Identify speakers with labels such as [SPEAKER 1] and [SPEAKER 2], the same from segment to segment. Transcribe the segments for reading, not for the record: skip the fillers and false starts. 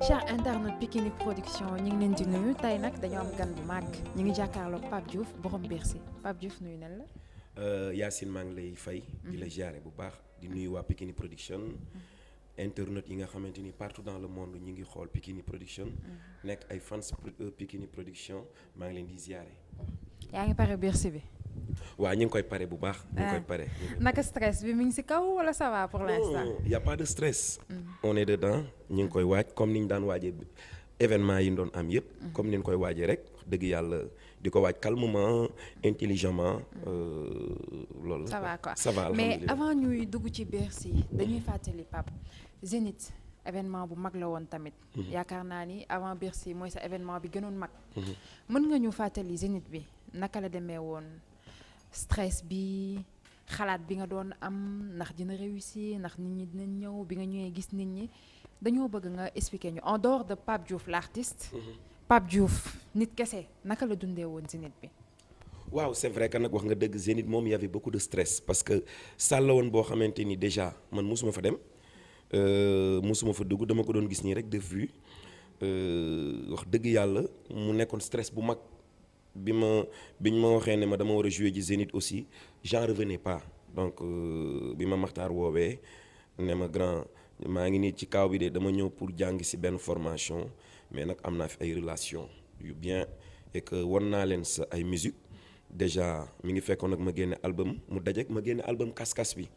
[SPEAKER 1] cher internaute Pikini Production ñu ngi leen di nuyu tey nag dañoo am gan bu màgg ñu ngi jàkkaarloog Pape Diouf borom Bercy Pape Diouf nuyu nañ la.
[SPEAKER 2] Yacine maa ngi lay fay. di la ziare bu baax di nuyu waa Pikini Production. internautes yi nga xamante ni partout dans le monde ñu ngi xool Pikini Production. nekk ay fans Pikini Production maa ngi leen di ziare.
[SPEAKER 1] yaa ngi pare Bercy bi.
[SPEAKER 2] waaw ñu ngi koy pare bu baax. ñu ngi koy pare.
[SPEAKER 1] naka stress bi mi ngi ci kaw wala ça va pour l'instant.
[SPEAKER 2] non y a pas de stress. on est dedans ñu ngi koy waaj comme ni ñu daan waajee événement yi ñu doon am yëpp. comme ni ñu koy waajee rek dëgg yàlla di ko waaj calmement intelligemment loolu.
[SPEAKER 1] ça va quoi
[SPEAKER 2] ça va
[SPEAKER 1] mais avant ñuy dugg ci Bercy dañuy fàttali Pape Zénith événement bu mag la woon tamit. yaakaar naa ni avant Bercy mooy sa événement bi gënoon mag. mën nga ñu fàttali Zénith bi naka la demee woon. stress bi xalaat bi nga doon am ndax dina réussir ndax nit ñi dinañ ñëw bi nga ñëwee gis nit ñi dañoo bëgg nga expliquer ñu en dehors de Pape Diouf l'artiste. Pape Diouf nit kese naka la dundee woon Zénith bi.
[SPEAKER 2] waaw c'est vrai que nag wax nga dëgg Zénith moom y avait beaucoup de stress parce que salle la woon boo xamante ni déjà man mosuma fa dem mosuma fa dugg dama ko doon gis nii rek de vue wax dëgg yàlla mu nekkoon stress bu mag. biñ ma waxee ne ma dama war a jouer ci Zénith aussi j'en revenais pas donc bi ma Maxtaar woowee ne ma grand maa ngi nii ci kaw bi de dama ñëw pour jàng ci benn formation mais nag am naa fi ay relation yu bien et que wan naa leen sa ay musique déjà mi ngi fekkoon nag ma génne album mu dajeek ma génne album kas-kas bi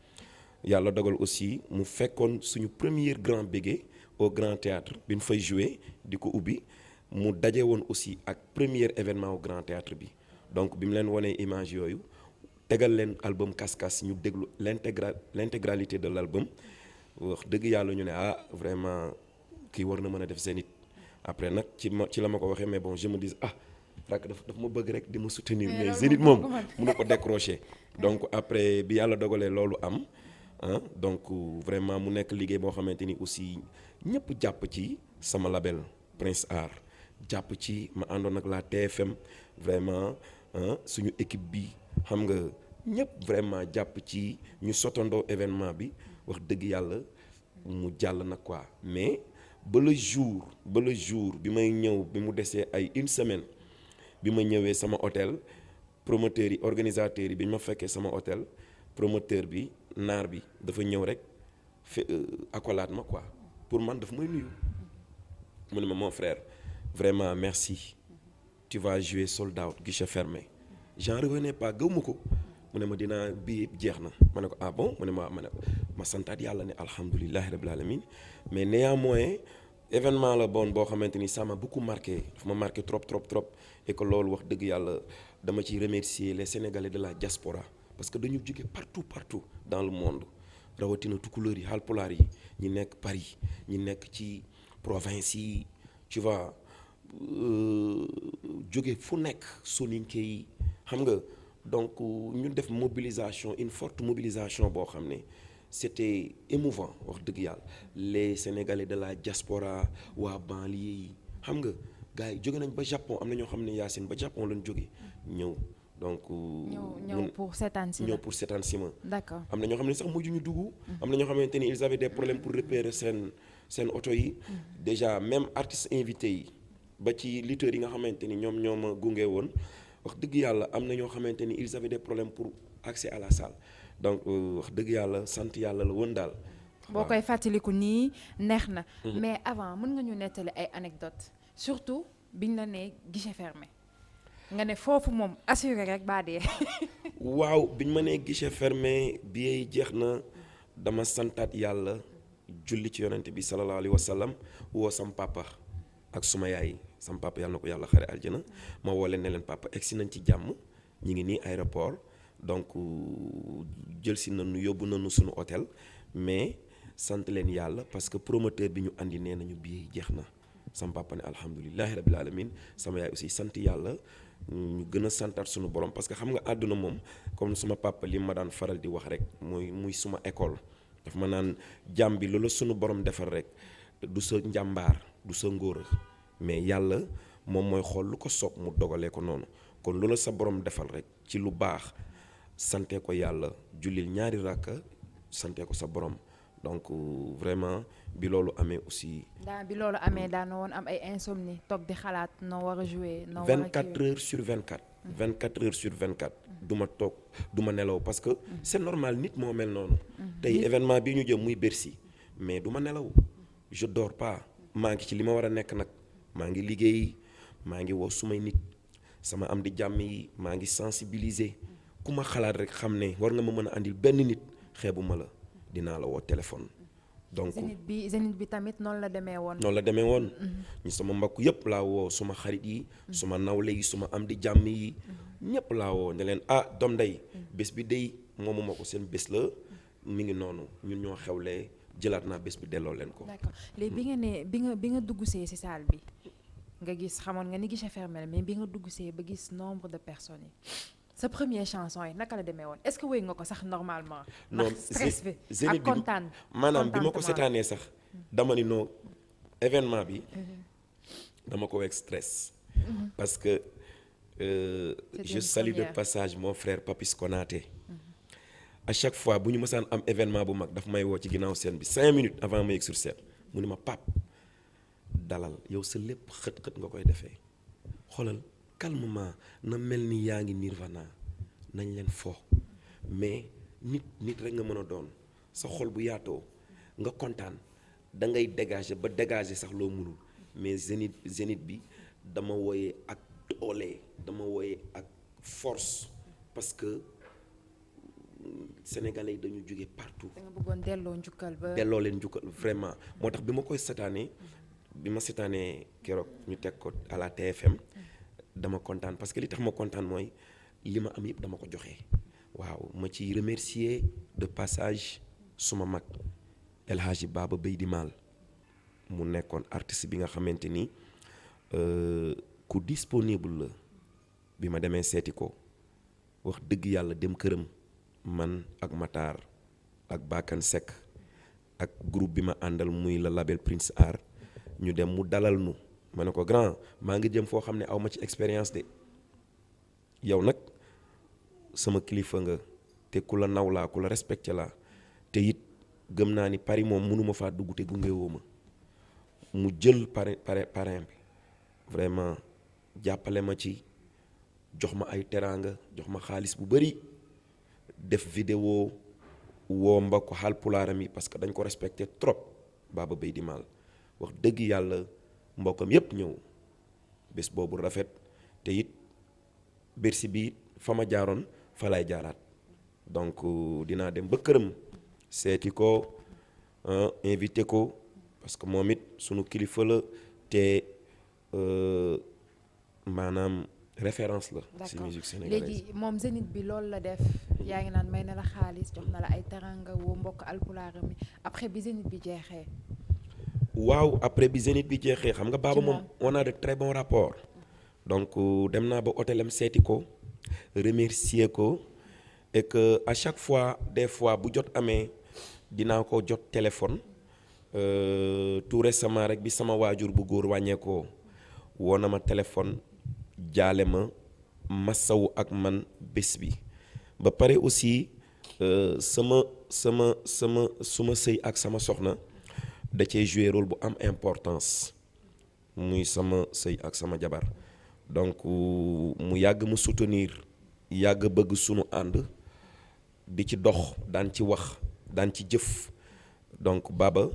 [SPEAKER 2] yàlla dogal aussi mu fekkoon suñu premier grand bégué au Grand Théâtre bi ñu fay jouer di ko ubbi mu daje woon aussi ak premier événement au Grand Théâtre bi donc bi mu leen wanee image yooyu tegal leen album kas-kas ñu déglu l'intégralité de l'album wax dëgg yàlla ñu ne vraiment kii war na mën a def Zénith après nag ci la ma ko waxee mais bon je me dis rak daf ma bëgg rek di ma soutenir mais Zénith moom mënu ko décrocher donc après bi yàlla dogalee loolu am donc vraiment mu nekk liggéey boo xamante ni aussi ñëpp jàpp ci sama label Prince Art jàpp ci ma àndoon ak la TFM vraiment suñu équipe bi xam nga ñëpp vraiment jàpp ci ñu sotandoo événement bi wax dëgg yàlla mu jàll nag quoi mais ba le jour bi may ñëw bi mu desee ay une semaine bi ma ñëwee sama hôtel promoteurs yi organisateurs yi bi ñu ma fekkee sama hôtel promoteur bi naar bi dafa ñëw rek accolade ma quoi pour man dafa may nuyu mu ne ma mon frère vraiment merci tu vas jouer sold out guichet fermé j'en revenais pas gëw ma ko mu ne ma dinaa bii jeex na ma ne ko bon mu ne ma santaat yàlla ne alhamdulillahi rabbil alamin mais néanmoins événement la bon boo xamante ni ça m'a beaucoup marqué dafa ma marqué trop et que loolu wax dëgg yàlla dama ciy remercier les Sénégalais de la diaspora parce que dañu jóge partout dans le monde rawatina tukulóor yi haalpulaar yi ñi nekk Paris ñi nekk ci province yi tu vois jóge fu nekk soninke yi xam nga donc ñu def mobilisation une forte mobilisation boo xam ne c'était émouvant wax dëgg yàlla les Sénégalais de la diaspora waa banlieue yi xam nga gars yi jóge nañ ba Japon am na ñoo xam ne Yacine ba Japon lañ jóge ñëw donc
[SPEAKER 1] ñëw pour seetaan si
[SPEAKER 2] ma
[SPEAKER 1] d'accord
[SPEAKER 2] am na ñoo xam ne sax mujj ñu dugg am na ñoo xamante ni ils avaient des problèmes pour repérer seen oto yi déjà même artistes invités yi ba ci lutteurs yi nga xamante ni ñoo ma gunge woon wax dëgg yàlla am na ñoo xamante ni ils avaient des problèmes pour accès à la salle donc wax dëgg yàlla sant yàlla la woon daal.
[SPEAKER 1] boo koy fàttaliku nii neex na. mais avant mën nga ñu nettali ay anecdotes surtout biñ la nee guichet fermé nga ne foofu moom assuré rek baa dee.
[SPEAKER 2] waaw biñ ma nee guichet fermé bi jeex na dama santaat yàlla julli ci yonent bi sallallahu alayhi wa sallam woo sam papa ak suma yaay sam papa yàlla na ko yàlla xare aljana ma woo leen ne leen papa egsi nañ ci jàmm ñi ngi nii aéroport donc jël si nañu yóbbu nañu suñu hôtel mais sant leen yàlla parce que promoteur bi ñu andi nee nañu billet yi jeex na sama papa ne alhamdulillahi rabbil alamin sama yaay aussi sant yàlla ñu gën a santaat suñu borom parce que xam nga àdduna moom comme suma papa li ma daan faral di wax rek muy suma école daf ma naan jàmm bi loolu suñu borom defar rek du sa njàmbaar du sa ngóora mais yàlla moom mooy xool lu ko soob mu dogalee ko noonu kon loolu sa borom defal rek ci lu baax sante ko yàlla jullil ñaari rakka sante ko sa borom donc vraiment bi loolu amee aussi.
[SPEAKER 1] bi loolu amee daan na woon am ay insomnie toog di xalaat noo war a jouer noo war a
[SPEAKER 2] 24 heures sur 24. 24 heures sur 24. du ma toog du ma nelaw parce que c'est normal nit moo mel noonu. tey événement bii ñu jëm muy Bercy mais du ma nelaw je dors pas maa ngi ci li ma war a nekk nag maa ngi liggéey maa ngi woo sumay nit sama am di jàmm yi maa ngi sensibiliser ku ma xalaat rek xam ne war nga ma mën a andil benn nit xeebu ma la dinaa la woo téléphone. donc
[SPEAKER 1] Zénith bi tamit noonu la demee woon.
[SPEAKER 2] noonu la demee woon. ñu sama mbokk yëpp laa woo suma xarit yi. suma nawle yi suma am di jàmm yi. ñëpp laa woo ne leen doom ndey bés bi dey moomu ma ko seen bés la mi ngi noonu ñun ñoo xewlee jëlaat naa bés bi delloo leen ko.
[SPEAKER 1] d'accord léegi bi nga ne bi nga dugg see ci salle bi nga gis xamoon nga ni guichet fermé la mais bi nga dugg see ba gis nombre de personnes yi sa première chanson yi naka la demee woon est-ce que wéy nga ko sax normalement.
[SPEAKER 2] non
[SPEAKER 1] stress bi
[SPEAKER 2] Zénith
[SPEAKER 1] ak kontaan
[SPEAKER 2] maanaam bi ma ko seetaanee sax dama ni non événement bi dama ko weeg stress. parce que je salue de passage mon frère Papis Konaté. à chaque fois bu ñu mësaan am événement bu mag daf may woo ci ginnaaw scène bi 5 minutes avant ma yegg sur scène mu ni ma pap dalal yow sa lépp xët-xët nga koy defee xoolal calmement na mel ni yaa ngi Nirvana nañ leen fo mais nit rek nga mën a doon sa xol bu yaatoo nga kontaan da ngay dégager ba dégager sax loo mënul mais Zénith bi dama wooyee ak doole dama wooyee ak force parce que Sénégalais yi dañu jóge partout.
[SPEAKER 1] da nga bëggoon delloo njukkal ba.
[SPEAKER 2] delloo leen njukkal vraiment moo tax bi ma koy seetaanee bi ma seetaanee keroog ñu teg ko à la TFM dama kontaan parce que li tax ma kontaan mooy li ma am yëpp dama ko joxe. waaw ma ci remercier de passage suma mag El Hadji Baba Beydi Mal mu nekkoon artiste bi nga xamante ni ku disponible la bi ma demee seeti ko wax dëgg yàlla dem këram. man ak Matar ak Bakan Seck ak groupe bi ma àndal muy la label Prince Art ñu dem mu dalal nu ma ne ko grand maa ngi jëm foo xam ne aw ma ci expérience de yow nag sama kilifa nga te ku la naw laa ku la respecté laa te it gëm naa ni Paris moom mënuma faa dugg te gungewoo ma mu jël parrain bi vraiment jàppale ma ci jox ma ay teraanga jox ma xaalis bu bari def vidéo woo mbokk Haalpulaaram yi parce que dañ ko respecté trop Baba Beydi Mal wax dëgg yàlla mbokkam yépp ñëw bés boobu rafet te it Bercy bi fa ma jaaroon fa lay jaaraat donc dinaa dem ba këram seeti ko invité ko parce que moom it sunu kilifa la te maanaam référence la ci musique sénégalaise.
[SPEAKER 1] léegi moom Zénith bi loolu la def yaa ngi naan may na la xaalis jox na la ay teranga woo mbokk alpulaaram mi après bi Zénith bi jeexee.
[SPEAKER 2] waaw après bi Zénith bi jeexee xam nga Baba moom on a de très bons rapports donc dem naa ba hôtelam seeti ko remercier ko et que à chaque fois des fois bu jot amee dinaa ko jot téléphone tout récemment rek bi sama waajur bu góor wàññeekoo woo na ma téléphone jaale ma masawu ak man bés bi ba pare aussi suma sëy ak sama soxna da cee jouer rôle bu am importance muy sama sëy ak sama jabar donc mu yàgg mu soutenir yàgg bëgg sunu ànd di ci dox daan ci wax daan ci jëf donc Baba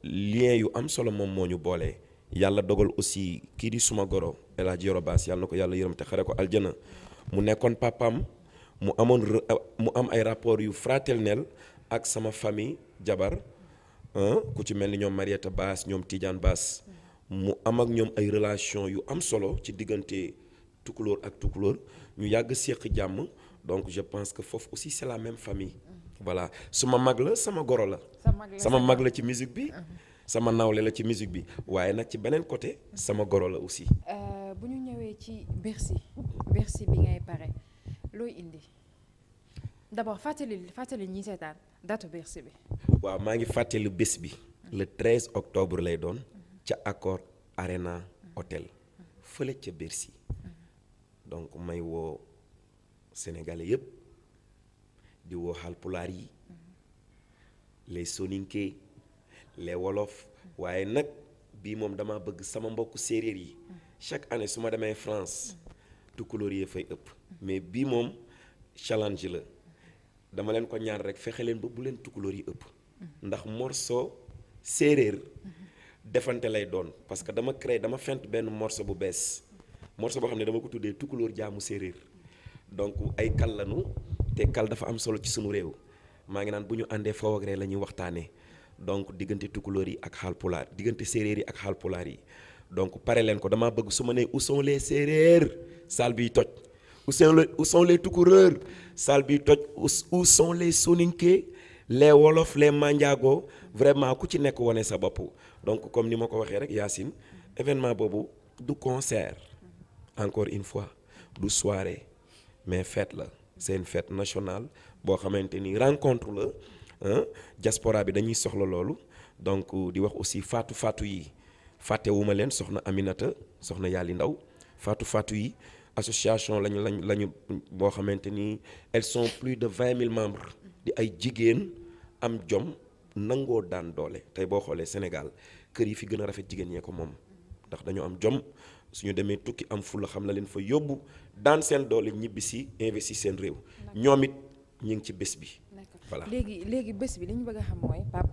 [SPEAKER 2] lien yu am solo moom moo ñu boole. yàlla dogal aussi kii di suma goro El Hadji Yoro Bass yàlla na ko yàlla yërëm te xare ko aljana mu nekkoon papam mu am ay rapport yu fraternel ak sama famille jabar ku ci mel ni ñoom Marietta Bass ñoom Tidiane Bass mu am ak ñoom ay relation yu am solo ci diggante tukulóor ak tukulóor ñu yàgg séq jàmm donc je pense que foofu aussi c'est la même famille voilà suma mag la sama goro la sama mag la ci musique bi sama nawle la ci musique bi waaye nag ci beneen côté sama goro la aussi.
[SPEAKER 1] bu ñu ñëwee ci Bercy bi ngay pare looy indi d'abord fàttali ñi seetaan date Bercy bi.
[SPEAKER 2] waaw maa ngi fàttali bés bi le 13 octobre lay doon ca Accor Arena Hotel fële ca Bercy donc may woo sénégalais yëpp di woo Haalpulaar yi les soninké les wolof waaye nag bii moom dama bëgg sama mbokku séeréer yi chaque année su ma demee France tukulóor yi fay ëpp mais bii moom challenge la dama leen ko ñaan rek fexe leen ba bu leen tukulóor yi ëpp ndax morceau séeréer defante lay doon parce que dama fent benn morceau bu bees morceau boo xam ne dama ko tuddee tukulóor jaamu séeréer donc ay kal lanu te kal dafa am solo ci sunu réew maa ngi naan bu ñu àndee foo ak ree la ñuy waxtaanee donc diggante tukulóor yi ak xaalpulaar diggante séeréer yi ak xaalpulaar yi donc pare leen ko damaa bëgg su ma nee où sont les séeréer salle biy toj où sont les tukulóor salle biy toj où sont les soninké les wolof les mandiago vraiment ku ci nekk wane sa bopp donc comme ni ma ko waxee rek Yacine événement boobu du concert encore une fois du soirée mais fête la c'est une fête nationale boo xamante ni rencontre la diaspora bi dañuy soxla loolu donc di wax aussi faatu yi fàttewuma leen soxna Aminata soxna Yali Ndaw faatu yi association lañu boo xamante ni elles sont plus de 20 000 membres di ay jigéen am jom nangoo daan doole tey boo xoolee Sénégal kër yi fi gën a rafet jigéen ñee ko moom ndax dañoo am jom suñu demee tukki am fulla xam la leen fa yóbbu daan seen doole ñibbi si investi seen réew ñoom it ñu ngi ci bés bi. voilà
[SPEAKER 1] léegi bés bi li ñu bëgg a xam mooy Pape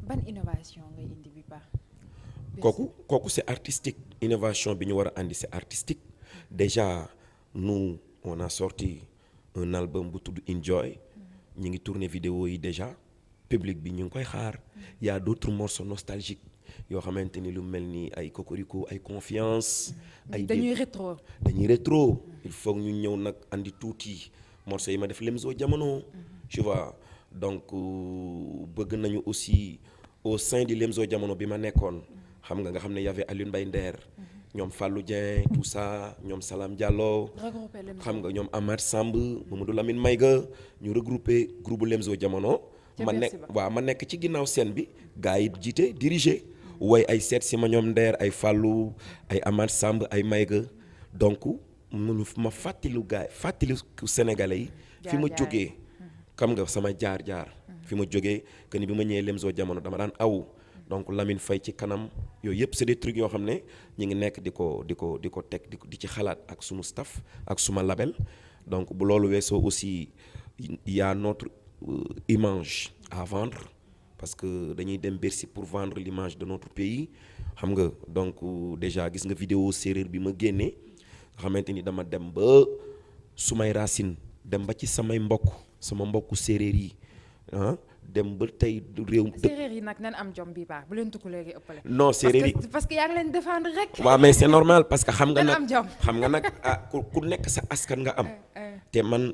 [SPEAKER 1] ban innovation ngay indi bi baax.
[SPEAKER 2] kooku c'est artistique innovation bi ñu war a andi c'est artistique déjà nous on a sorti un album bu tudd Enjoy ñu ngi tourner vidéo yi déjà public bi ñu ngi koy xaar y a d'autres morceaux nostalgiques yoo xamante ni lu mel ni ay Cocorico ay Confiance. ay
[SPEAKER 1] dañuy rétro
[SPEAKER 2] il faut ñu ñëw nag andi tuuti morceaux yi ma def Lemzo Jamono. tu vois donc bëgg nañu aussi au sein du Lemzo Jamono bi ma nekkoon xam nga xam ne y avait Alioune Mbaye Nder ñoom Fallou Dieng tout ça ñoom Salam Diallo xam nga ñoom Amad Samb Mamadou Lamine Mayga ñu regroupé groupe Lemzo Jamono ma nekk ci ginnaaw scène bi gars yi jiite diriger woy ay seet si ma ñoom Nder ay Fallou ay Amad Samb ay Mayga donc ma fàttaliku gars yi fàttaliku sénégalais yi fi ma jógee xam nga sama jaar-jaar fi ma jógee que ni bi ma ñëwee Lemzo Jamono dama daan aw donc Lamine Faye ci kanam yooyu yëpp c'est des trucs yoo xam ne ñu ngi nekk di ko teg di ci xalaat ak sunu staff ak suma label donc bu loolu weesoo aussi il y a notre image à vendre parce que dañuy dem Bercy pour vendre l'image de notre pays xam nga donc déjà gis nga vidéo séeréer bi ma génnee nga xamante ni dama dem ba sumay racine dem ba ci sama mbokku séeréer yi dem ba tey réew.
[SPEAKER 1] séeréer yi nag nan am jom bi baax bu leen tukku léegi ëppale.
[SPEAKER 2] non séeréer yi
[SPEAKER 1] parce que yaa ngi leen défendre rek.
[SPEAKER 2] waaw mais c'est normal parce que xam nga
[SPEAKER 1] nan
[SPEAKER 2] nag
[SPEAKER 1] am jom.
[SPEAKER 2] xam nga nag ku nekk sa askan nga am. te man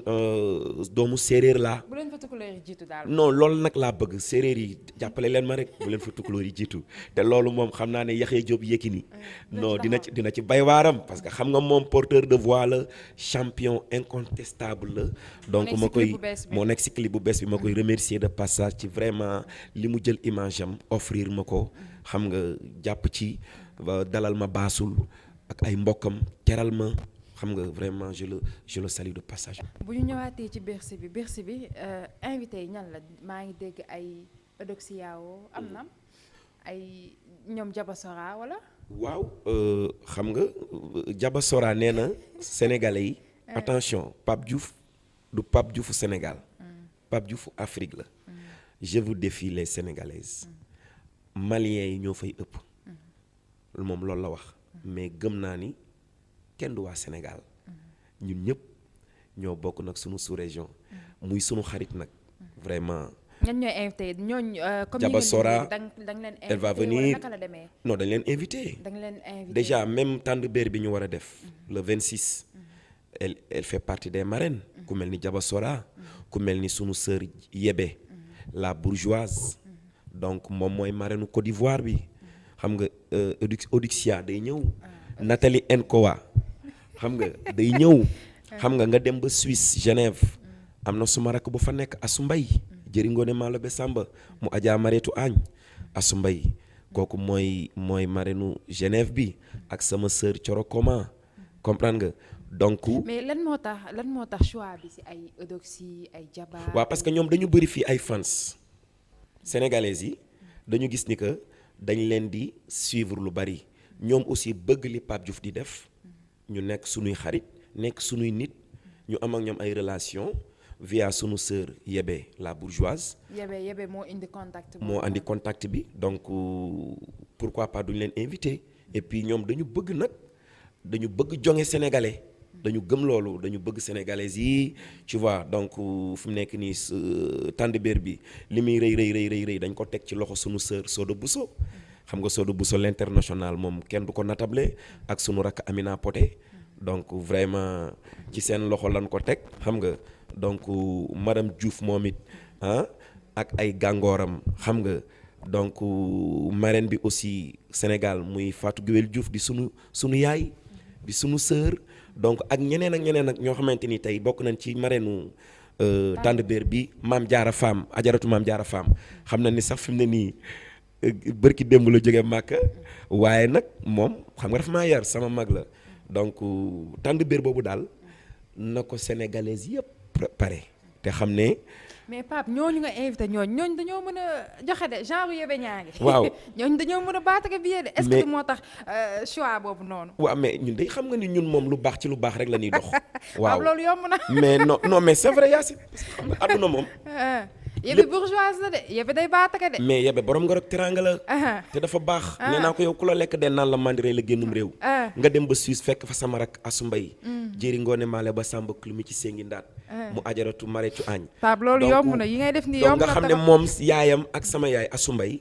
[SPEAKER 2] doomu séeréer laa.
[SPEAKER 1] bu leen fa tukkulóor yi jiitu daal.
[SPEAKER 2] non loolu nag laa bëgg séeréer yi jàppale leen ma rek bu leen fa tukkulóor yi jiitu te loolu moom xam naa ne Yaxya Diop Yékini non dina ci bay waaram parce que xam nga moom porteur de voix la champion incontestable la. donc moo nekk ci clip bu bees bi ma koy remercier de passage ci vraiment li mu jël image am offrir ma ko xam nga jàpp ci dalal ma baasul ak ay mbokkam teral ma. xam nga vraiment je le salue de passage.
[SPEAKER 1] bu ñu ñëwaatee ci Bercy bi invité yi ñan la maa ngi dégg ay Eudoxiao am na ay ñoom Jabasora wala.
[SPEAKER 2] waaw xam nga Jabasora nee na sénégalais yi. attention Pape Diouf du Pape Diouf Sénégal. Pape Diouf Afrique la. je vous défie les sénégalaises. maliens yi ñoo fay ëpp. moom loolu la wax. mais gëm naa ni. kenn du waa Sénégal ñun ñëpp ñoo bokk nag sunu sous-région muy sunu xarit nag vraiment.
[SPEAKER 1] ñan ñooy invité ñooñu comme
[SPEAKER 2] Jabasora
[SPEAKER 1] da nga leen invité
[SPEAKER 2] elle va venir
[SPEAKER 1] naka la demee.
[SPEAKER 2] non dañ leen invité.
[SPEAKER 1] da nga leen invité
[SPEAKER 2] déjà même Tandbér bi ñu war a def. le 26. elle fait partie des marraines. ku mel ni Jabasora. ku mel ni sunu sœur Yébé. la bourgeoise. donc moom mooy marraine Côte d'Ivoire bi. xam nga Eudoxia day ñëw. Nathalie Nkowa xam nga day ñëw xam nga dem ba Suisse Genève am na suma rakk bu fa nekk Asu Mbay jëri ngoone maalo be Samba mu Adja Mareetu Agne Asu Mbay kooku mooy marraine Genève bi ak sama sœur Coro Koma comprendre nga donc.
[SPEAKER 1] mais lan moo tax choix bi ci ay Eudoxie ay Jaba.
[SPEAKER 2] waaw parce que ñoom dañu bëri fii ay fans sénégalais yi dañu gis ni que dañ leen di suivre lu bari ñoom aussi bëgg li Pape Diouf di def ñu nekk sunuy xarit nekk sunuy nit ñu am ak ñoom ay relation via sunu sœur Yébé la bourgeoise.
[SPEAKER 1] Yébé moo indi contact.
[SPEAKER 2] moo indi contact bi donc pourquoi pas duñ leen invité et puis ñoom dañu bëgg jonge sénégalais. dañu gëm loolu dañu bëgg sénégalais yi tu vois donc fu mu nekk nii Tandbér bi li muy rëy dañ ko teg ci loxo sunu sœur Sodo Bousso xam nga Sodo Bousso l'international moom kenn du ko natable ak sunu rakk Amina Poté donc vraiment ci seen loxo lan ko teg xam nga donc madame Diouf moom it ak ay gàngooram xam nga donc marraine bi aussi Sénégal muy Fatou Guewel Diouf di sunu yaay di sunu sœur donc ak ñeneen ak ñoo xamante ni tey bokk nañ ci marraine Tandbér bi Maam Jaara Fam ajaratu Maam Jaara Fam xam na ni sax fi mu ne nii bërki démb la jóge Màkka waaye nag moom xam nga dafa maa yar sama mag la donc Tandbér boobu daal na ko sénégalais yëpp pare te xam ne.
[SPEAKER 1] mais Pape ñooñu nga invité ñooñu dañoo mën a joxe de genre Yébé ñaangi.
[SPEAKER 2] waaw
[SPEAKER 1] ñooñu dañoo mën a baataka billet de. est-ce que moo tax choix boobu noonu.
[SPEAKER 2] waaw mais ñun day xam nga ni ñun moom lu baax ci lu baax rek la ñuy dox. waaw
[SPEAKER 1] loolu yomb na.
[SPEAKER 2] mais non mais c'est vrai Yacine xam nga àdduna moom.
[SPEAKER 1] Yébé bourgeoise la de Yébé day baataka de.
[SPEAKER 2] mais Yébé borom ngor ak teraanga la. te dafa baax. nee naa ko yow ku la lekk de naan la mandiré la génnum réew. nga dem ba Suisse fekk fa sama rak Asu Mbay. jëri ngoone maale ba Samba Klumi ci Sengi Ndaat. mu ajaratu mareetu añ.
[SPEAKER 1] Pape loolu yomb na yi ngay def nii yomb na
[SPEAKER 2] nga xam ne moom yaayam ak sama yaay Asu Mbay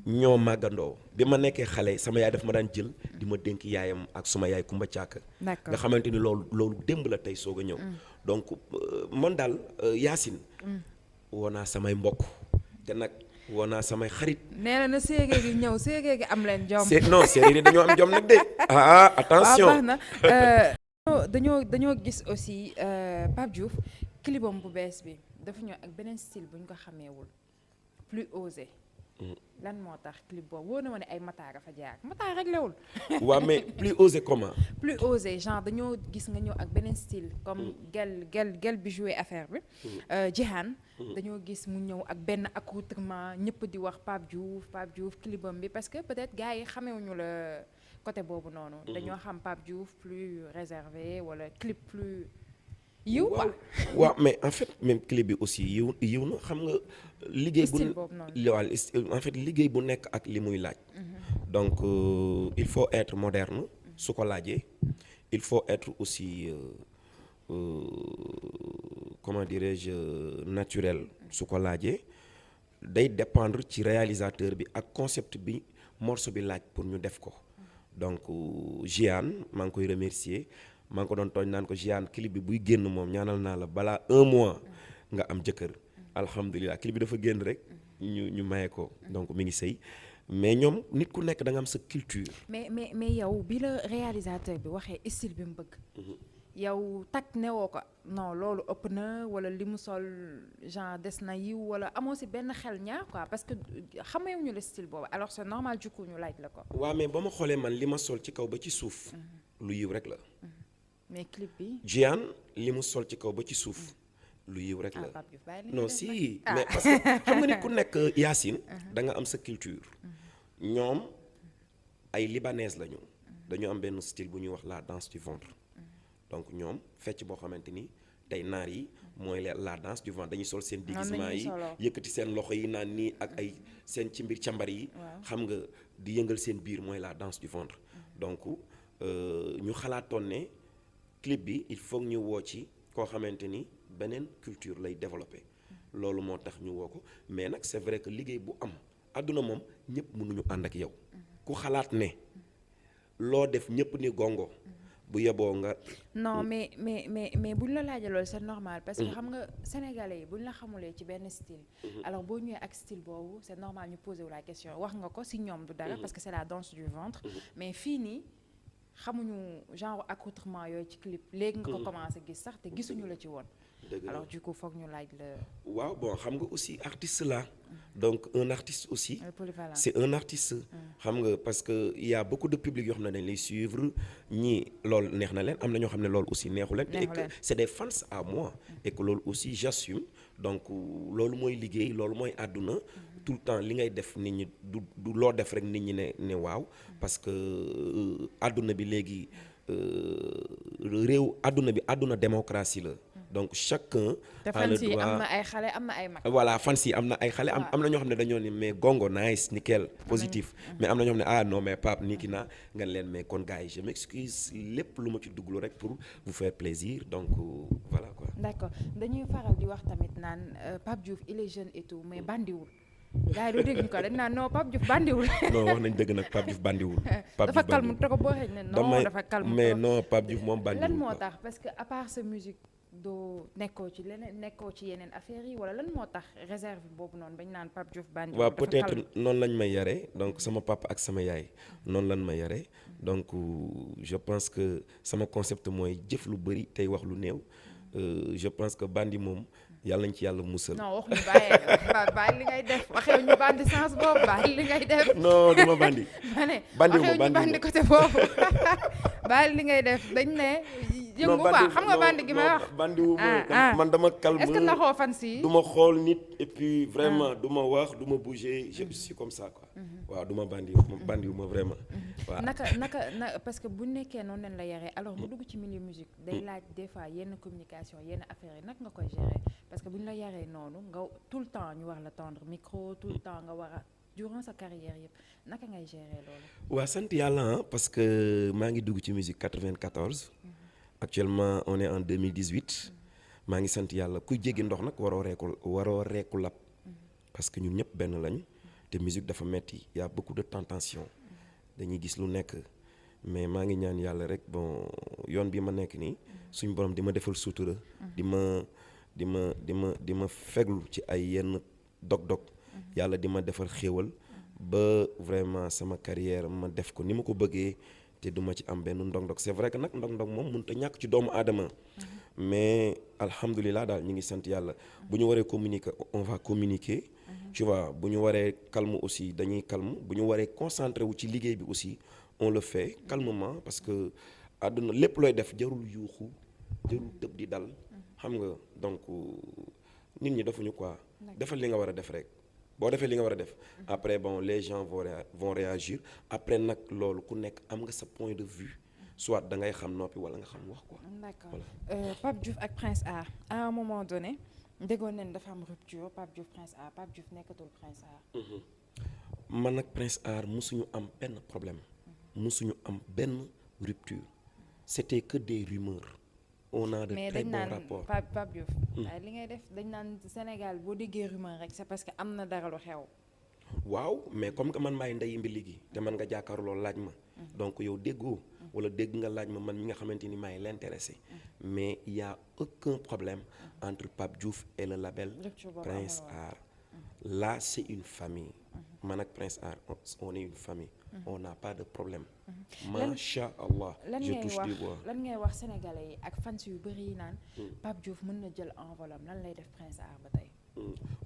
[SPEAKER 2] ñoo màggandoo bi ma nekkee xale sama yaay daf ma daan jël di ma dénk yaayam ak suma yaay Kumba Caaka. nga xamante ni loolu démb la tey soog a ñëw. donc man daal Yacine. woo naa samay mbokk te nag woo naa samay xarit.
[SPEAKER 1] nee na séegee gi ñëw séegee gi am leen jom.
[SPEAKER 2] non séeréer yi dañoo am jom nag de. attention
[SPEAKER 1] baax na dañoo gis aussi Pape Diouf clipam bu bees bi dafa ñëw ak beneen style bu ñu ko xameewul plus osé. lan moo tax clip boobu wóor na ma ne ay Matar a fa jaar Matar rek lewul.
[SPEAKER 2] waaw mais plus osé comment.
[SPEAKER 1] plus osé genre dañoo gis nga ñëw ak beneen style comme gel bi joué affaire bi. Jihan. dañoo gis mu ñëw ak benn accoutrement ñëpp di wax Pape Diouf clipam bi parce que peut-être gars yi xamewuñu la côté boobu noonu. dañoo xam Pape Diouf plus réservé wala clip plus. yiw quoi
[SPEAKER 2] waaw mais en fait même clip bi aussi yiw na xam nga. liggéey bu nekk ak li muy laaj. donc il faut être moderne su ko laajee. il faut être aussi comment dirais-je naturel su ko laajee. day dépendre ci réalisateur bi ak concept bi morceau bi laaj pour ñu def ko. donc Jeanne maa ngi koy remercier maa ngi ko doon tooñ naan ko Jeanne clip bi buy génn moom ñaanal naa la balaa 1 mois nga am jëkkër. alhamdulilah clip bi dafa génn rek ñu maye ko donc mi ngi sëy mais ñoom nit ku nekk da nga am sa culture.
[SPEAKER 1] mais yow bi la réalisateur bi waxee style bi mu bëgg. yow takk newoo ko non loolu ëpp na wala li mu sol genre des na yiw wala amoo si benn xel ñaar quoi parce que xamewuñu le style boobu alors c'est normal du coup ñu laaj la ko.
[SPEAKER 2] waaw mais ba ma xoolee man li ma sol ci kaw ba ci suuf. lu yiw rek la.
[SPEAKER 1] mais clip bi.
[SPEAKER 2] Jeanne li mu sol ci kaw ba ci suuf. lu yiw rek la non si mais parce que xam nga ni ku nekk Yacine da nga am sa culture ñoom ay libanaise lañu dañu am benn style bu ñuy wax la danse du ventre donc ñoom fecc boo xamante ni tey naar yi mooy la danse du ventre dañuy sol seen déguisement yi yëkkati seen loxo yi naan nii ak ay seen ci mbir càmbar yi xam nga di yëngal seen biir mooy la danse du ventre donc ñu xalaatoon ne clip bi il faut ñu woo ci koo xamante ni beneen culture lay développé loolu moo tax ñu woo ko mais nag c'est vrai que liggéey bu am àdduna moom ñëpp mënuñu ànd ak yow ku xalaat ne loo def ñëpp ni gongo bu yeboo nga.
[SPEAKER 1] non mais buñ la laajee loolu c'est normal parce que xam nga sénégalais yi buñ la xamulee ci benn style. alors boo ñëwee ak style boobu c'est normal ñu poser wu la question wax nga ko si ñoom du dara parce que c'est la danse du ventre mais fii nii. xamuñu genre accoutrement yooyu ci clip léegi nga ko commencé gis sax te gisuñu la ci woon. alors du coup foog ñu laaj la.
[SPEAKER 2] waaw bon xam nga aussi artiste la donc un artiste aussi. c'est un artiste. xam nga parce que il y a beaucoup de public yoo xam ne dañ lay suivre ñii loolu neex na leen am na ñoo xam ne loolu aussi neexu leen. et que c'est des fans à moi. et que loolu aussi j'assume donc loolu mooy liggéey loolu mooy àdduna tout le temps li ngay def nit ñi du loo def rek nit ñi ne waaw parce que àdduna bi léegi réew àdduna bi àdduna démocratie la donc chacun a le droit
[SPEAKER 1] am na ay xale am na ay mag.
[SPEAKER 2] voilà fans yi am na ay xale am na ñoo xam ne dañoo ne mais gongo nice nickel positif mais am na ñoo xam ne ah non mais Pape nii ki naa nga leen mais kon gars yi je m'excuse lépp lu ma ci duglu rek pour vous faire plaisir donc voilà quoi.
[SPEAKER 1] D'accord dañuy faral di wax tamit naan Pape Diouf il est jeune et tout mais bandiwul gars yi doo dégg ñu ko dañ naan non Pape Diouf bandiwul.
[SPEAKER 2] non wax nañ dëgg nag Pape Diouf bandiwul.
[SPEAKER 1] dafa calme te ko boo xëy ne non dafa calme
[SPEAKER 2] mais non Pape Diouf moom bandiwul.
[SPEAKER 1] lan moo tax parce que à part sa musique doo nekkoo ci leneen nekkoo ci yeneen affaires yi wala lan moo tax réserve boobu noonu bañ naan Pape Diouf bandiwul.
[SPEAKER 2] waaw peut-être noonu lañ may yare donc sama papa ak sama yaay noonu lañ ma yare donc je pense que sama concept mooy jëf lu bëri tey wax lu néew je pense que bandi moom yàlla nañ ci yàlla musal.
[SPEAKER 1] non wax ñu bàyyi li ngay def waxee ñu bandi sens boobu bàyyi li ngay def.
[SPEAKER 2] non du ma bandi.
[SPEAKER 1] ma ne
[SPEAKER 2] bandiwuma
[SPEAKER 1] waxee ñu bandi côté boobu bàyyi li ngay def dañ ne. yëngu quoi xam nga bandi gi may wax
[SPEAKER 2] bandiwuma man dama calme.
[SPEAKER 1] est-ce que naxoo fan si.
[SPEAKER 2] du ma xool nit et puis vraiment du ma wax du ma bouger je suis comme ça quoi. waaw du ma bandiwuma vraiment. waaw
[SPEAKER 1] naka parce que bu nekkee noonu leen la yaree alors mu dugg ci milieu musique day laaj des fois yenn communication yenn affaires yi naka nga koy gérer parce que bu ñu la yaree noonu nga tout le temps ñu war la tendre micro tout le temps nga war a durant sa carrière yëpp naka ngay gérer loolu.
[SPEAKER 2] waaw sant yàlla parce que maa ngi dugg ci musique 94. actuellement on est en 2018 maa ngi sant yàlla kuy jéggi ndox nag waroo reeku lab parce que ñun ñëpp benn lañu te musique dafa metti y a beaucoup de tentation dañuy gis lu nekk mais maa ngi ñaan yàlla rek bon yoon bi ma nekk nii suñ borom di ma defal sutura di ma feglu ci ay yenn dog-dog yàlla di ma defal xéewal ba vraiment sama carrière ma def ko ni ma ko bëggee te duma ci am benn ndong-ndong c'est vrai que nag ndong-ndong moom mënut a ñàkk ci doomu aadama mais alhamdulilah daal ñu ngi sant yàlla bu ñu waree communiquer on va communiquer tu vois bu ñu waree calme aussi dañuy calme bu ñu waree concentré wu ci liggéey bi aussi on le fait calmement parce que àdduna lépp looy def jarul yuuxu jarul tëb di dal xam nga donc nit ñi defuñu quoi defal li nga war a def rek boo defee li nga war a def après bon les gens vont réagir après nag loolu ku nekk am nga sa point de vue soit da ngay xam noppi wala nga xam wax quoi.
[SPEAKER 1] D'accord voilà. Pape Diouf ak Prince Art à un moment donné déggoon nañ dafa am rupture Pape Diouf Prince Art Pape Diouf nekkatul Prince Art.
[SPEAKER 2] man ak Prince Art musuñu am benn problème musuñu am benn rupture c'était que des rumeurs. on a de très bons rapports
[SPEAKER 1] mais dañ naan Pape Diouf. waaye li ngay def dañ naan Sénégal boo déggee rumeur rek c'est parce que am na dara lu xew.
[SPEAKER 2] waaw mais comme que man maay ndeyi mbi ligi te man nga jàkkaarloo laaj ma. donc yow déggoo. wala dégg nga laaj ma man mi nga xamante ni maay l'intéressé. mais il y a aucun problème entre Pape Diouf et le label Prince Art. là c'est une famille. man ak Prince Art on est une famille. on n'a pas de problème. macha allah je touche du bois.
[SPEAKER 1] lan ngay wax sénégalais yi ak fans yu bëri yi naan. Pape Diouf mën na jël envol am lan lay def Prince Art ba tey.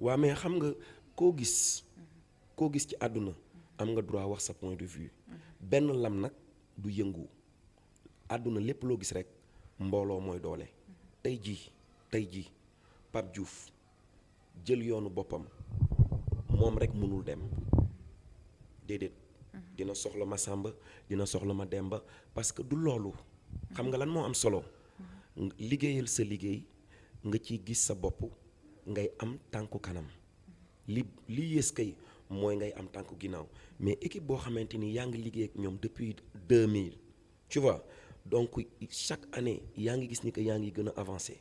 [SPEAKER 2] waaw mais xam nga koo gis ci àdduna am nga droit wax sa point de vue. benn lam nag du yëngu àdduna lépp loo gis rek mbooloo mooy doole. tey jii Pape Diouf jël yoonu boppam moom rek mënul dem déedéet. dina soxla ma Samba dina soxla ma Demba parce que du loolu xam nga lan moo am solo liggéeyal sa liggéey nga ciy gis sa bopp ngay am tànku kanam li yées kay mooy ngay am tànku ginnaaw mais équipe boo xamante ni yaa ngi liggéey ak ñoom depuis 2000 tu vois donc chaque année yaa ngi gis ni que yaa ngi gën a avancer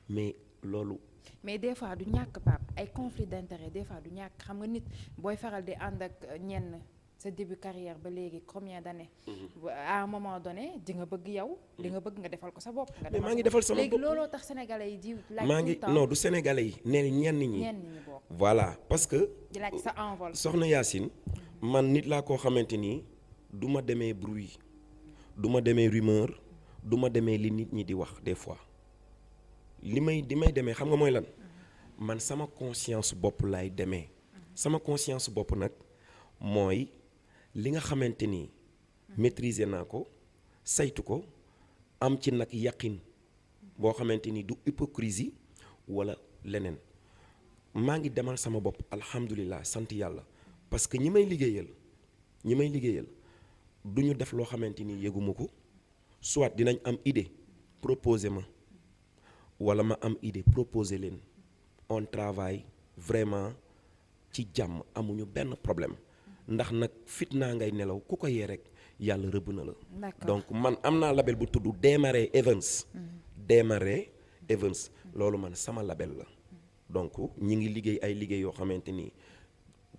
[SPEAKER 2] mais loolu.
[SPEAKER 1] mais des fois du ñàkk Pape ay conflit d'intérêt des fois du ñàkk xam nga nit booy faral di ànd ak ñenn. sa début carrière ba léegi combien d'années. à un moment donné di nga bëgg yow. di nga bëgg nga defal ko sa bopp.
[SPEAKER 2] mais maa ngi defal sama bopp
[SPEAKER 1] léegi looloo tax sénégalais yi di. laaj
[SPEAKER 2] maa ngi non du sénégalais yi nee ñenn ñi.
[SPEAKER 1] bokk
[SPEAKER 2] voilà parce que.
[SPEAKER 1] di laaj sa envol.
[SPEAKER 2] soxna Yacine man nit laa koo xamante ni du ma demee bruit du ma demee rumeur du ma demee li nit ñi di wax des fois li may demee xam nga mooy lan man sama conscience bopp laay demee sama conscience bopp nag mooy. li nga xamante ni maîtriser naa ko saytu ko am ci nag yaqin boo xamante ni du hypocrisie wala leneen maa ngi demal sama bopp alhamdulilah sant yàlla parce que ñi may liggéeyal du ñu def loo xamante ni yëguma ko soit dinañ am idée proposer ma wala ma am idée proposer leen on travaille vraiment ci jàmm amuñu benn problème ndax nag fitnaa ngay nelaw ku ko yee rek yàlla rëbb na la. donc man am naa label bu tudd Démarré Events. Démarré Events loolu man sama label la. donc ñi ngi liggéey ay liggéey yoo xamante ni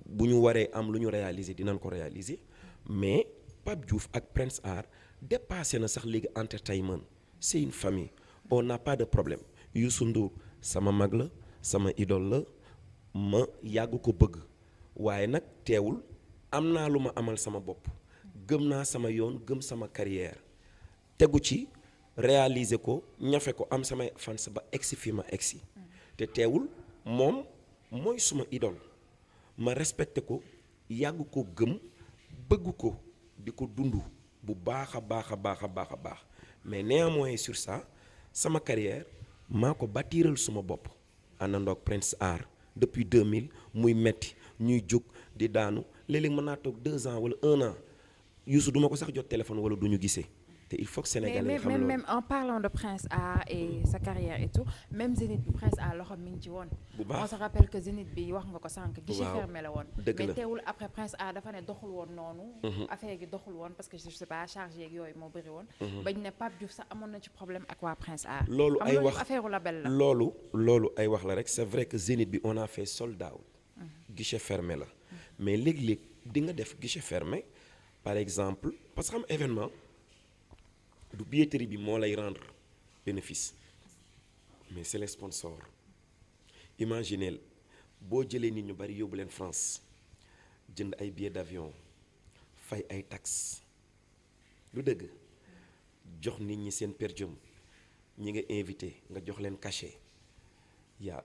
[SPEAKER 2] bu ñu waree am lu ñu réaliser dinañ ko réaliser mais Pape Diouf ak Prince Art dépassé na sax léegi entertainment c'est une famille on n'a pas de problème Youssou Ndour sama mag la sama idole la ma yàgg ko bëgg waaye nag teewul am naa lu ma amal sama bopp gëm naa sama yoon gëm sama carrière tegu ci réaliser ko ñafe ko am samay fans ba egsi fi ma egsi te teewul moom mooy suma idole ma respecté ko yàgg ko gëm bëgg ko di ko dund bu baax a baax a baax a baax a baax mais néanmoins sur ça sama carrière maa ko bâtiral suma bopp àndandoog Prince Art depuis 2000 muy metti ñuy jóg di daanu léeg-léeg mën naa toog 2 ans wala 1 an Youssou duma ko sax jot téléphone wala du ñu gisee te il faut que Sénégalais xam loolu
[SPEAKER 1] même en parlant de Prince Art et sa carrière et tout même Zénith bi Prince Art loxo mi ngi ci woon.
[SPEAKER 2] bu baax
[SPEAKER 1] on se rappelle que Zénith bi wax nga ko sànq. guichet fermé la woon.
[SPEAKER 2] dëgg la
[SPEAKER 1] mais teewul après Prince Art dafa ne doxul woon noonu. affaire gi doxul woon parce que je sais pas chargé yeeg yooyu moo bëri woon. bañ ne Pape Diouf sax amoon na ci problème ak waa Prince Art.
[SPEAKER 2] loolu ay wax
[SPEAKER 1] affaire label la.
[SPEAKER 2] loolu ay wax la rek c'est vrai que Zénith bi on a fait sold out. guichet fermé la mais léeg-léeg di nga def guichet fermé par exemple parce que xam événement. du billetterie bi moo lay rendre bénéfice mais c'est les sponsors imaginez boo jëlee nit ñu bari yóbbu leen France jënd ay billets d'avion fay ay taxes lu dëgg jox nit ñi seen per diem ñi nga invité nga jox leen cachet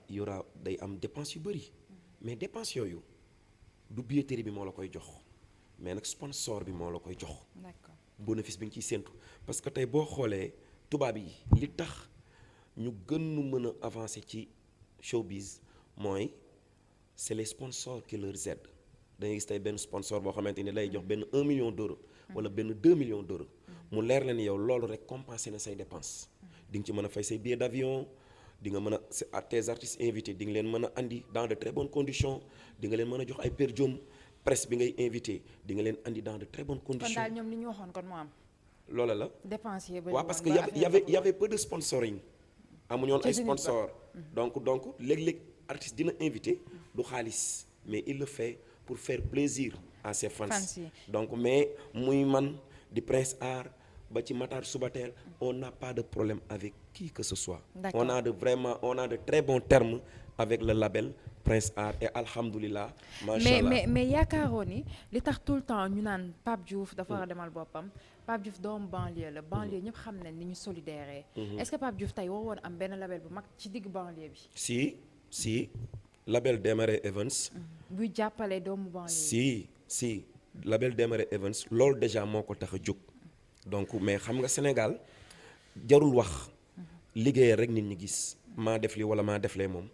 [SPEAKER 2] yora day am dépense yu bari mais dépense yooyu du billetterie bi moo la koy jox mais nag sponsor bi moo la koy jox.
[SPEAKER 1] D'accord.
[SPEAKER 2] bénéfice bi nga ciy séntu parce que tey boo xoolee tubaab yi li tax ñu gën nu mën a avancer ci showbiz mooy c'est les sponsors qui leur aident da ngay gis tey benn sponsor boo xamante ni lay jox benn 1 million d'euros wala benn 2 millions d'euros mu leer la ni yow loolu rek compenser na say dépenses di nga ci mën a fay say billets d'avion di nga mën a tes artistes invités di nga leen mën a andi dans de très bonnes conditions di nga leen mën a jox ay per diem presse bi ngay invité di nga leen andi dans de très bonnes conditions.
[SPEAKER 1] kon daal ñoom li ñu waxoon kon moo am.
[SPEAKER 2] loola la.
[SPEAKER 1] dépense yi bëri
[SPEAKER 2] waaw parce que y avait peu de sponsoring. amuñu woon ay sponsors. donc léeg-léeg artiste dina invité du xaalis mais il le fait pour faire plaisir à ses fans. donc mais muy man di Prince Art ba ci Matar Subatel on n'a pas de problème avec qui que ce soit. on a de très bons termes avec le label Prince Art et alhamdulilah. macha allah
[SPEAKER 1] mais yaakaaroo ni li tax tout le temps ñu naan Pape Diouf dafa war a demal boppam Pape Diouf doomu banlieue la banlieue ñëpp xam nañ ni ñu solidaire. est-ce que Pape Diouf tey war woon am benn label bu mag ci digg banlieue bi.
[SPEAKER 2] si label Démarré Events.
[SPEAKER 1] buy jàppale doomu banlieue.
[SPEAKER 2] si label Démarré Events loolu déjà moo ko tax a jóg. donc mais xam nga Sénégal jarul wax liggéeyal rek nit ñi gis maa def li wala maa def lee moom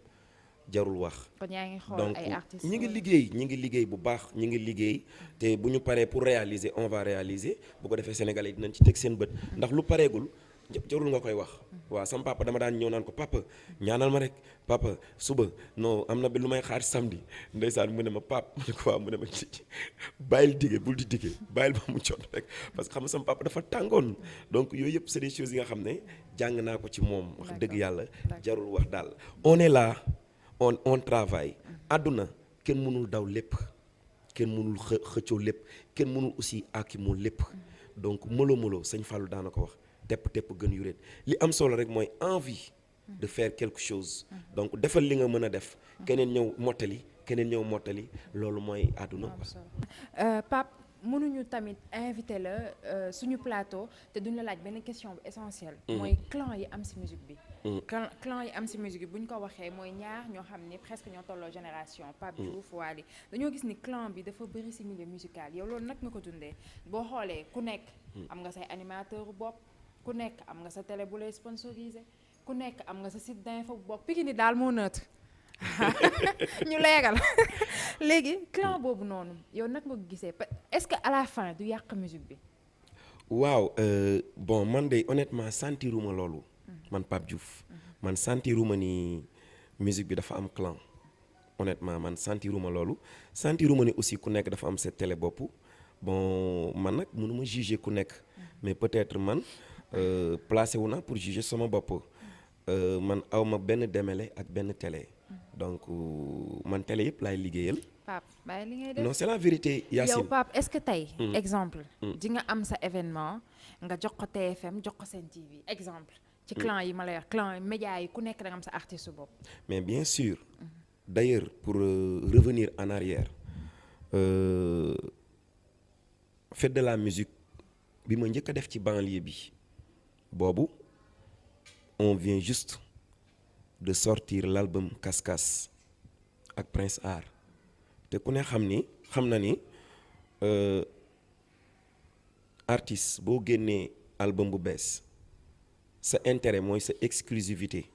[SPEAKER 2] jarul wax.
[SPEAKER 1] kon yaa ngi xool ay artistes
[SPEAKER 2] donc ñi ngi liggéey bu baax ñi ngi liggéey te bu ñu paree pour réaliser on va réaliser bu ko defee Sénégalais yi dinañ ci teg seen bët ndax lu pareegul jarul nga koy wax. waaw sama papa dama daan ñëw naan ko papa ñaanal ma rek papa suba non am na bi lu may xaar samedi ndeysaan mu ne ma papa ma ne ko waaw mu ne ma bàyyil dige bul di dige bàyyil ba mu jot rek parce que xam nga sama papa dafa tàngoon donc yooyu yëpp c'est des choses yi nga xam ne jàng naa ko ci moom. wax dëgg yàlla jarul wax daal on est là on travaille. àdduna kenn mënul daw lépp kenn mënul xëccoo lépp kenn mënul aussi aakimoo lépp donc molo sëñ Fallou daana ko wax. tepp gën yuréet li am solo rek mooy envie de faire quelque chose donc defal li nga mën a def keneen ñëw mottali loolu mooy àdduna.
[SPEAKER 1] Pape mënuñu tamit invité la suñu plateau te duñ la laaj benn question bu essentielle. mooy clan yi am ci musique bi. clan yi am ci musique bi bu ñu ko waxee mooy ñaar ñoo xam ni presque ñoo tolloo génération Pape Diouf Wally dañoo gis ni clan bi dafa bëri ci milieu musical yow loolu nag nga ko dundee boo xoolee ku nekk am nga say animateur bopp. ku nekk am nga sa télé bu lay sponsorisé ku nekk am nga sa site d'info bu bokk Pikine daal moo neutre. ñu leeral léegi clan boobu noonu yow nag nga ko gisee est-ce que à la fin du yàq musique bi.
[SPEAKER 2] waaw bon man de honnêtement sentiruma loolu. man Pape Diouf. man sentiruma ni musique bi dafa am clan. honnêtement man sentiruma loolu sentiruma ni aussi ku nekk dafa am sa télé bopp bon man nag mënuma juger ku nekk mais peut-être man placé wu na pour juger sama bopp man awma benn démêlé ak benn télé donc man télé yëpp laay liggéeyal.
[SPEAKER 1] Pape bàyyi li ngay def
[SPEAKER 2] non c'est la vérité Yacine.
[SPEAKER 1] yow Pape est-ce que tey. exemple di nga am sa événement nga jox ko TFM jox ko Sen TV exemple. ci clan yi ma lay wax clan média yi ku nekk da nga am sa artiste bopp.
[SPEAKER 2] mais bien sûr. D'ailleurs pour revenir en arrière fête de la musique bi ma njëkk a def ci banlieue bi boobu on vient juste de sortir l'album Kas-Kas ak Prince Art te ku ne xam na ni artiste boo génnee album bu bees sa intérêt mooy sa exclusivité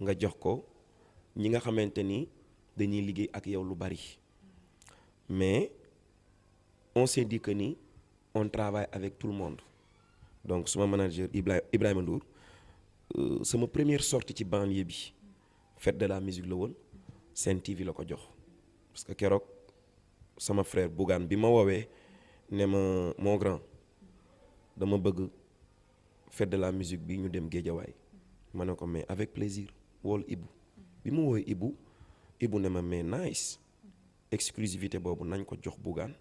[SPEAKER 2] nga jox ko ñi nga xamante ni dañuy liggéey ak yow lu bari mais on s'est dit que ni on travaille avec tout le monde donc suma manager Ibrahima Ndour sama première sortie ci banlieue bi fête de la musique la woon Sen TV la ko jox parce que keroog sama frère Bougane bi ma woowee ne ma mon grand dama bëgg fête de la musique bi ñu dem Géejawaay ma ne ko mais avec plaisir wool Ibou bi mu woowee Ibou ne ma mais nice exclusivité boobu nañ ko jox Bougane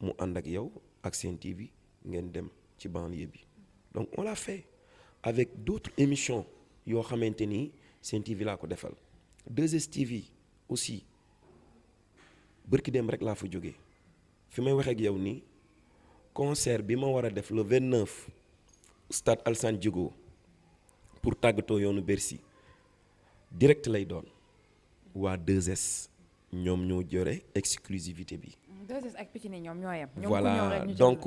[SPEAKER 2] mu ànd ak yow ak Sen TV ngeen dem ci banlieue bi donc on l'a fait avec d'autres émissions yoo xamante ni Sen TV laa ko defal 2STV aussi bërki dem rek laa fa jógee fi may waxee ak yow nii concert bi ma war a def le 29 stade Alassane Djigo pour tàggatoo yoonu Bercy direct lay doon waa 2S ñoom ñoo jore exclusivité bi.
[SPEAKER 1] 2S ak Pikine ñoom ñoo yem.
[SPEAKER 2] voilà donc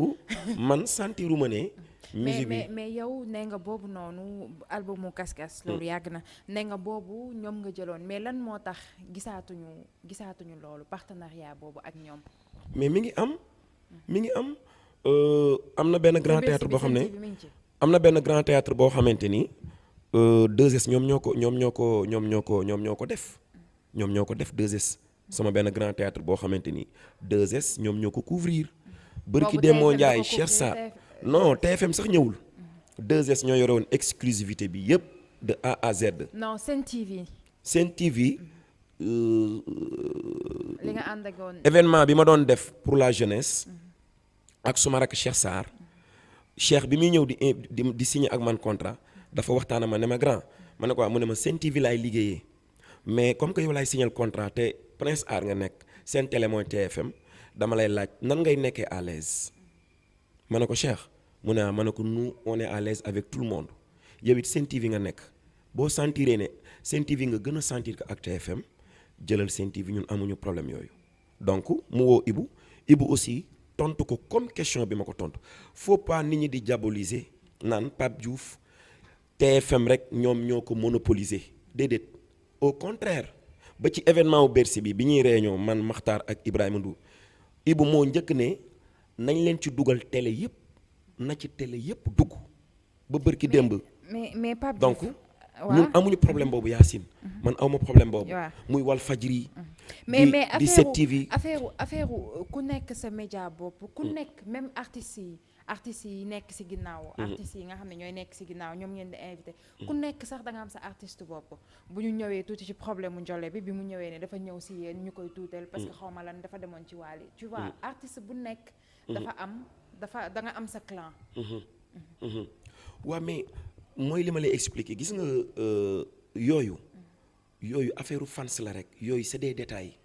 [SPEAKER 2] man sentiruma ne. musique bi
[SPEAKER 1] mais yow nee nga boobu noonu albumu Kas-Kas loolu yàgg na nee nga boobu ñoom nga jëloon mais lan moo tax gisaatuñu loolu partenariat boobu ak ñoom.
[SPEAKER 2] mais mi ngi am am na benn grand théâtre boo xam ne am na benn grand théâtre boo xamante ni 2S ñoom ñoo ko def 2S sama benn grand théâtre boo xamante ni 2S ñoom ñoo ko couvrir. bërki Demba Ndiaye Cheikh Sarr non TFM sax ñëwul 2S ñoo yore woon exclusivité bi yëpp de A à Z.
[SPEAKER 1] non Sen TV.
[SPEAKER 2] Sen TV.
[SPEAKER 1] li nga ànd ak woon
[SPEAKER 2] événement bi ma doon def pour la jeunesse. ak suma rakk Cheikh Sarr. Cheikh bi muy ñëw di signer ak man contrat dafa waxtaan ma ne ma grand ma ne ko mu ne ma Sen TV laay liggéeyee mais comme que yow laay signer contrat te Prince Art nga nekk seen télé mooy TFM dama lay laaj nan ngay nekkee à l'aise ma ne ko Cheikh mu ne ma ne ko nous on est à l'aise avec tout le monde yow it Sen TV nga nekk boo sentiree ne Sen TV nga gën a sentir que ak TFM jëlal Sen TV ñun amuñu problème yooyu donc mu woo Ibou aussi tontu ko comme question bi ma ko tontu faut pas nit ñi di diaboliser naan Pape Diouf TFM rek ñoom ñoo ko monopoliser déedéet au contraire ba ci événement wu Bercy bi ñuy réunion man Makhtar ak Ibrahima Ndour Ibou moo njëkk ne nañ leen ci dugal télé yëpp na ci télé yëpp dugg ba bërki démb.
[SPEAKER 1] mais Pape
[SPEAKER 2] donc
[SPEAKER 1] Diouf
[SPEAKER 2] ñun amuñu problème boobu Yacine. man awma problème boobu. muy Walfadjri.
[SPEAKER 1] mais
[SPEAKER 2] di 7TV.
[SPEAKER 1] affaire ku nekk sa média bopp ku nekk même artistes yi nekk ci ginnaaw. artistes yi nga xam ne ñooy nekk ci ginnaaw ñoom ngeen di invité. ku nekk sax da nga am sa artiste bopp bu ñu ñëwee tuuti ci problème mu Ndiolé bi mu ñëwee ne dafa ñëw ci yéen ñu koy tuuteel. parce que xaw ma lan dafa demoon ci Wally tu vois artiste bu nekk. da nga am sa clan.
[SPEAKER 2] waaw mais mooy li ma lay expliquer gis nga yooyu affaire fans la rek yooyu c'est des détails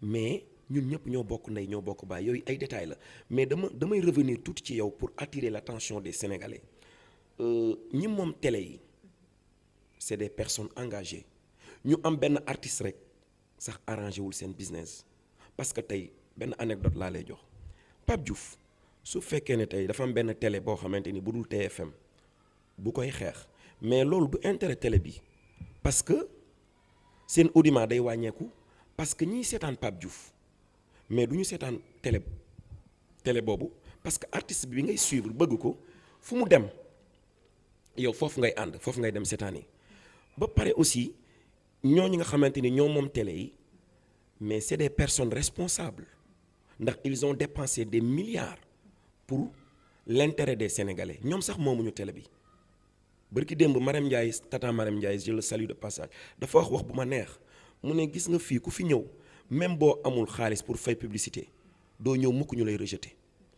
[SPEAKER 2] mais ñun ñëpp ñoo bokk ndey ñoo bokk baay yooyu ay détails la mais damay revenir tuuti ci yow pour attirer l'attention des Sénégalais ñi moom télé yi c'est des personnes engagées ñu am benn artiste rek sax arrangé wul seen business parce que tey benn anecdote laa lay jox Pape Diouf su fekkee ne tey dafa am benn télé boo xamante ni bu dul TFM bu koy xeex mais loolu du intérêt télé bi parce que seen audimat day wàññeeku parce que ñiy seetaan Pape Diouf mais du ñu seetaan télé boobu parce que artiste bi ngay suivre bëgg ko fu mu dem yow foofu ngay ànd foofu ngay dem seetaan yi ba pare aussi ñooñu nga xamante ni ñoo moom télé yi mais c'est des personnes responsables ndax ils ont dépensé des milliards pour l'intérêt des Sénégalais ñoom sax moomuñu télé bi bërki démb Marème Ndiaye tata Marème Ndiaye je le salue de passage dafa wax bu ma neex mu ne gis nga fii ku fi ñëw même boo amul xaalis pour fay publicité doo ñëw mukk ñu lay rejeter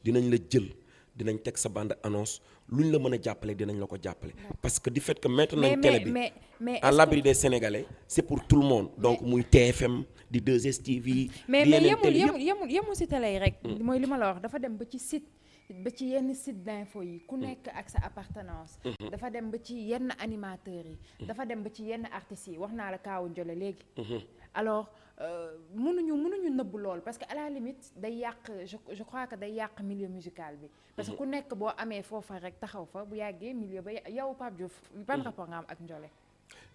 [SPEAKER 2] dinañ la jël dinañ teg sa bande annonce luñ la mën a jàppale dinañ la ko jàppale parce que du fait que mettre nañ télé bi à l'abri des Sénégalais c'est pour tout le monde donc muy TFM di 2STV
[SPEAKER 1] mais
[SPEAKER 2] di yeneen télé yëpp
[SPEAKER 1] yemul si télé yi rek mooy li ma la wax dafa dem ba ci site ba ci yenn site d'info yi ku nekk ak sa appartenance dafa dem ba ci yenn animateurs yi dafa dem ba ci yenn artistes yi wax naa la kaawu Ndiolé léegi alors mënuñu nëbb lool parce que à la limite day yàq je crois que day yàq milieu musical bi parce que ku nekk boo amee foofa rek taxaw fa bu yàggee milieu ba yow Pape Diouf ban rapport nga am ak Ndiolé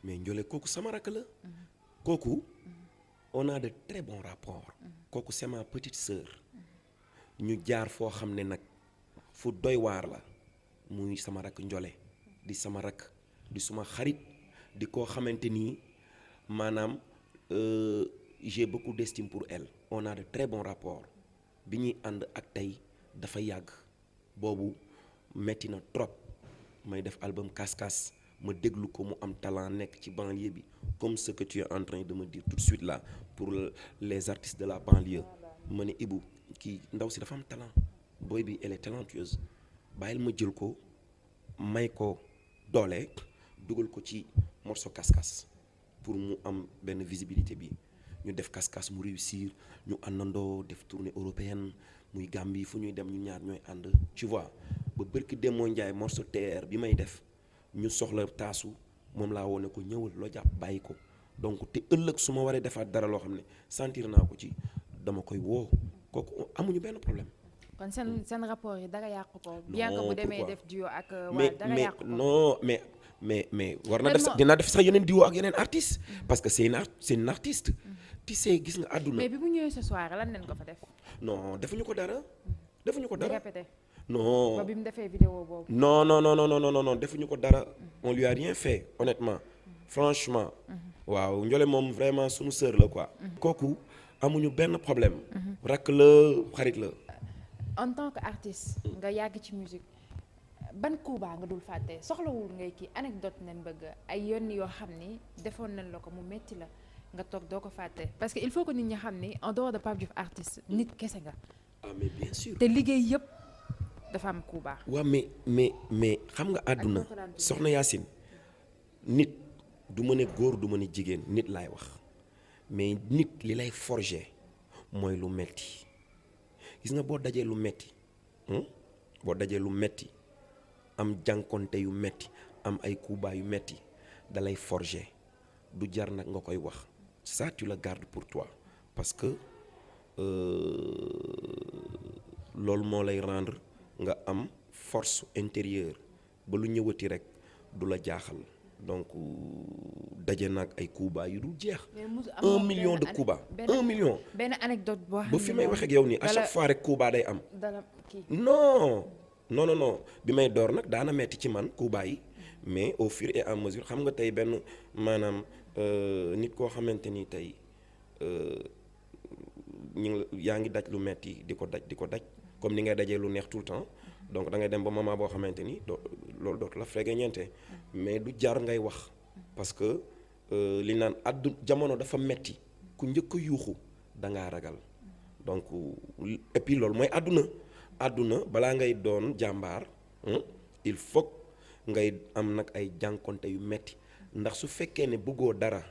[SPEAKER 2] mais Ndiolé kooku sama rakk la kooku on a de très bons rapports kooku c'est ma petite sœur ñu jaar foo xam ne nag fu doy waar la muy sama rakk Ndiolé di sama rakk di suma xarit di koo xamante nii maanaam j'ai beaucoup d'estime pour elle on a de très bons rapports bi ñuy ànd ak tey dafa yàgg boobu metti na trop may def album Kas-Kas ma déglu ko mu am talent nekk ci banlieue bi comme ce que tu es en train de me dire tout de suite là pour les artistes de la banlieue ma ne Ibou kii ndaw si dafa am talent booy bi elle est talentueuse bàyyil ma jël ko may ko doole dugal ko ci morceau Kas-Kas pour mu am benn visibilité bi ñu def Kas-Kas mu réussir ñu àndandoo def tournée européenne muy Gambie fu ñuy dem ñu ñaar ñooy ànd tu vois ba bërki demoo Njaay morceau TR bi may def ñu soxla taasu moom laa woone ko ñëwal loo jàpp bàyyi ko donc te ëllëg su ma waree defaat dara loo xam ne sentir naa ko ci dama koy woo kooku amuñu benn problème.
[SPEAKER 1] kon seen rapport yi dara yàqu ko. bien que bu demee def duo ak.
[SPEAKER 2] mais
[SPEAKER 1] dara yàqu ko
[SPEAKER 2] non mais war na def sax dinaa def sax yeneen duo ak yeneen artistes parce que c'est une artiste. tu sais gis nga àdduna.
[SPEAKER 1] mais bi mu ñëwee ce soir lan leen ko fa def.
[SPEAKER 2] non defuñu ko dara. defuñu ko dara
[SPEAKER 1] di répété.
[SPEAKER 2] non
[SPEAKER 1] ba bi mu defee vidéo boobu.
[SPEAKER 2] non defuñu ko dara. on lui a rien fait honnêtement. franchement. waaw Ndiolé moom vraiment sunu sœur la quoi. kooku amuñu benn problème. rakk la xarit la.
[SPEAKER 1] en tant que artiste. nga yàgg ci musique ban kuubaa nga dul fàtte soxlawul ngay kii anecdote nañ bëgg ay yoon yoo xam ni defoon nañ la ko mu metti la nga toog doo ko fàtte parce que il faut que nit ñi xam ni en dehors de Pape Diouf artiste nit kese nga.
[SPEAKER 2] ah mais bien sûr.
[SPEAKER 1] te liggéey yëpp dafa am kuubaa.
[SPEAKER 2] waaw mais xam nga àdduna soxna Yacine nit du ma ne góor du ma ne jigéen nit laay wax mais nit li lay forger mooy lu metti gis nga boo dajee lu metti am jànkonte yu metti am ay kuubaa yu metti dalay forger du jar nag nga koy wax ça tu le gardes pour toi parce que loolu moo lay rendre nga am force intérieure ba lu ñëwati rek du la jaaxal donc daje nag ay kuubaa yu dul jeex. 1 million de kuubaa 1 million.
[SPEAKER 1] benn anecdote boo xam
[SPEAKER 2] ba fi may wax ak yow nii à chaque fois rek kuubaa day am.
[SPEAKER 1] dala kii
[SPEAKER 2] non bi may door nag daana metti ci man kuubaa yi mais au fur et à mesure xam nga tey benn maanaam nit koo xamante ni tey yaa ngi daj lu metti di ko daj comme ni ngay dajee lu neex tout le temps donc da ngay dem ba moment boo xamante ni loolu dootu la fege ñeente mais du jar ngay wax parce que li naan jamono dafa metti ku njëkk a yuuxu da ngaa ragal donc et puis loolu mooy àdduna balaa ngay doon jàmbaar il faut ngay am nag ay jànkonte yu metti ndax su fekkee ne bëggoo dara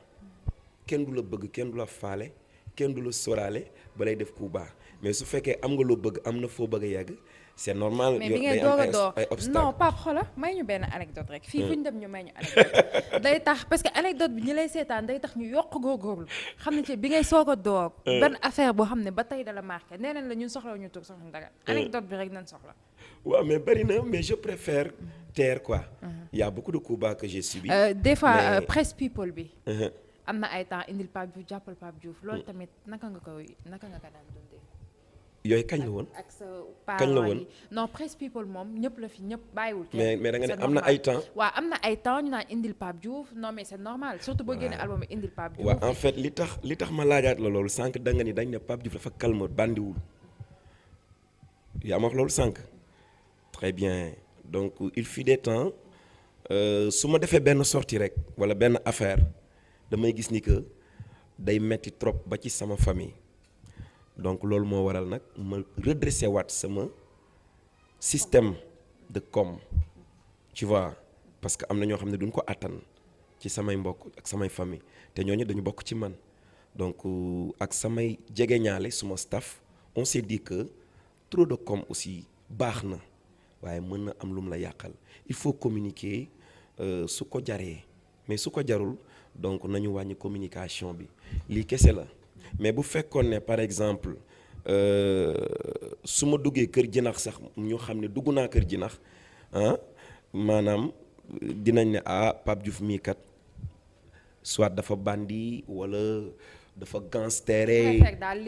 [SPEAKER 2] kenn du la bëgg kenn du la faale kenn du la sóoraale balay def ku baax mais su fekkee am nga loo bëgg am na foo bëgg a yegg c'est normal.
[SPEAKER 1] mais bi ngeen doog a door non Pape xola may ñu benn anecdote rek. fii fu ñu dem ñu may ñu anecdote day tax parce que anecdote bi ñi lay seetaan day tax ñu yokk góorgóorlu xam ne ci bi ngay soog a door. ban affaire boo xam ne ba tey dala marqué nee nañ la ñun soxla ñu tur soxla dara. anecdote bi rek nañ soxla.
[SPEAKER 2] waaw mais bari na mais je préfère taire quoi. Il y a beaucoup de coups bas que j'ai subis.
[SPEAKER 1] Des fois presse people bi. am na ay temps indil Pape Diouf jàppal Pape Diouf loolu tamit naka nga ko daan dundee.
[SPEAKER 2] yooyu kañ la woon.
[SPEAKER 1] ak sa
[SPEAKER 2] kañ la
[SPEAKER 1] parents
[SPEAKER 2] woon
[SPEAKER 1] yi non Presse People moom ñëpp la fi ñëpp bàyyiwul kenn.
[SPEAKER 2] mais da nga ne
[SPEAKER 1] c'est
[SPEAKER 2] am na
[SPEAKER 1] normal.
[SPEAKER 2] ay temps.
[SPEAKER 1] waaw am na ay temps ñu naan indil Pape Diouf non mais c'est normal surtout boo génnee album indil Pape Diouf.
[SPEAKER 2] waaw en fait li tax ma laajaat la loolu sànq da nga ni dañ ne Pape Diouf dafa calme bandiwul yaa ma wax loolu sànq. très bien donc il fut des temps su ma defee benn sortie rek wala benn affaire damay gis ni que day metti trop ba ci sama famille donc loolu moo waral nag ma redressé waat sama système de com tu vois parce que am na ñoo xam ne duñ ko attan ci samay mbokk ak samay famille te ñooñu dañu bokk ci man donc ak samay jegeñaale suma staff on s'est dit que trop de com aussi baax na waaye mën na am lu mu la yàqal il faut communiquer su ko jaree mais su ko jarul donc nañu wàññi communication bi lii kese la mais bu fekkoon ne par exemple su ma duggee kër jinax sax ñu xam ne dugg naa kër jinax ah maanaam dinañ ne Pape Diouf mii kat soit dafa bandi wala dafa gangstéré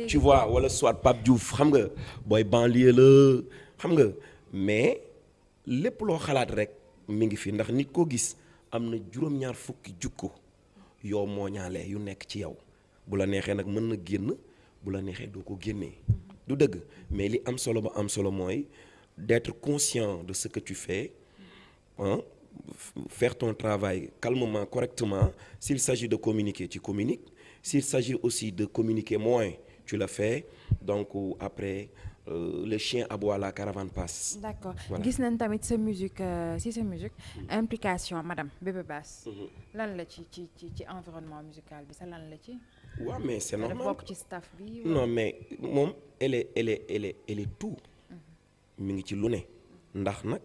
[SPEAKER 2] tu vois wala soit Pape Diouf xam nga booy banlieue la xam nga mais lépp loo xalaat rek mi ngi fi ndax nit koo gis am na juróom-ñaar fukki jukko yow moo ñaalee yu nekk ci yow bu la neexee nag mën na génn bu la neexee doo ko génnee du dëgg mais li am solo ba am solo mooy d'être conscient de ce que tu fais hein, faire ton travail calmement correctement s'il s'agit de communiquer tu communiques s'il s'agit aussi de communiquer moins tu le fais donc après le chien aboie la caravane passe.
[SPEAKER 1] d'accord
[SPEAKER 2] voilà.
[SPEAKER 1] Gis nañ tamit sa musique si sa musique implication madame Bébé Bass lan la ci environnement musical bi sa lan la ci.
[SPEAKER 2] waaw mais c'est normal
[SPEAKER 1] dafa bokk ci staff bi.
[SPEAKER 2] non mais moom elle est tout mi ngi ci lu ne ndax nag